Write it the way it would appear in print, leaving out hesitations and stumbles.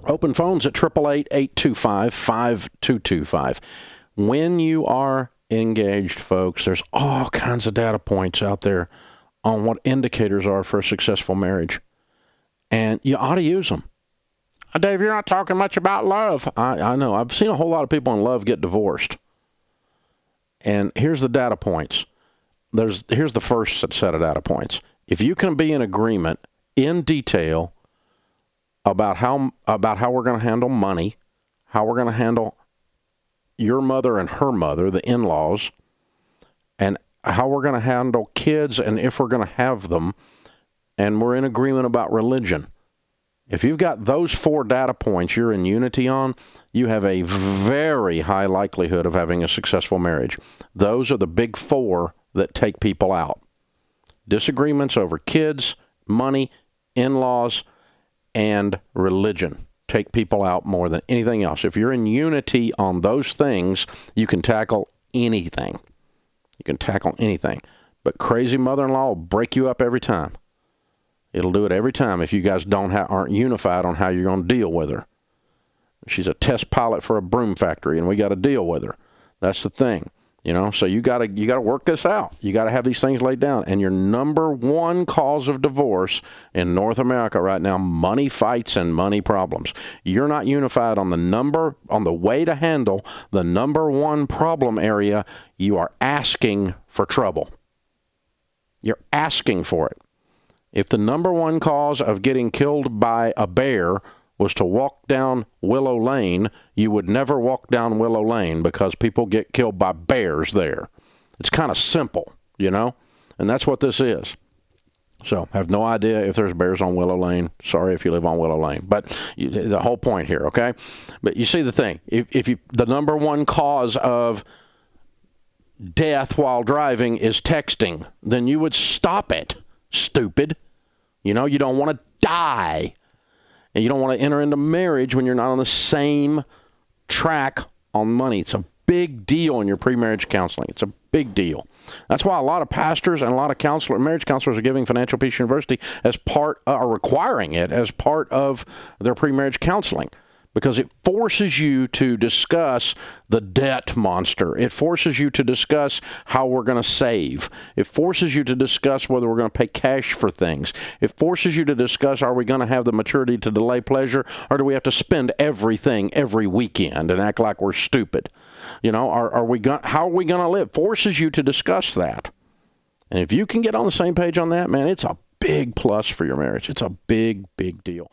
Open phones at 888-825-5225. When you are engaged, folks, there's all kinds of data points out there on what indicators are for a successful marriage. And you ought to use them. Dave, you're not talking much about love. I know. I've seen a whole lot of people in love get divorced. And here's the data points. Here's the first set of data points. If you can be in agreement in detail about how we're going to handle money, how we're going to handle your mother and her mother, the in-laws, and how we're going to handle kids and if we're going to have them, and we're in agreement about religion. If you've got those 4 data points you're in unity on, you have a very high likelihood of having a successful marriage. Those are the big 4 that take people out. Disagreements over kids, money, in-laws, and religion take people out more than anything else. If you're in unity on those things, you can tackle anything. You can tackle anything. But crazy mother-in-law will break you up every time. It'll do it every time if you guys aren't unified on how you're going to deal with her. She's a test pilot for a broom factory, and we got to deal with her. That's the thing, So you got to work this out. You got to have these things laid down. And your number 1 cause of divorce in North America right now: money fights and money problems. You're not unified on the way to handle the number 1 problem area. You are asking for trouble. You're asking for it. If the number 1 cause of getting killed by a bear was to walk down Willow Lane, you would never walk down Willow Lane because people get killed by bears there. It's kind of simple, And that's what this is. So I have no idea if there's bears on Willow Lane. Sorry if you live on Willow Lane. But the whole point here, okay? But you see the thing. If the number 1 cause of death while driving is texting, then you would stop it. Stupid. You don't want to die. And you don't want to enter into marriage when you're not on the same track on money. It's a big deal in your pre-marriage counseling. It's a big deal. That's why a lot of pastors and a lot of marriage counselors are giving Financial Peace University are requiring it as part of their pre-marriage counseling. Because it forces you to discuss the debt monster. It forces you to discuss how we're going to save. It forces you to discuss whether we're going to pay cash for things. It forces you to discuss, are we going to have the maturity to delay pleasure, or do we have to spend everything every weekend and act like we're stupid? How are we going to live? Forces you to discuss that. And if you can get on the same page on that, man, it's a big plus for your marriage. It's a big, big deal.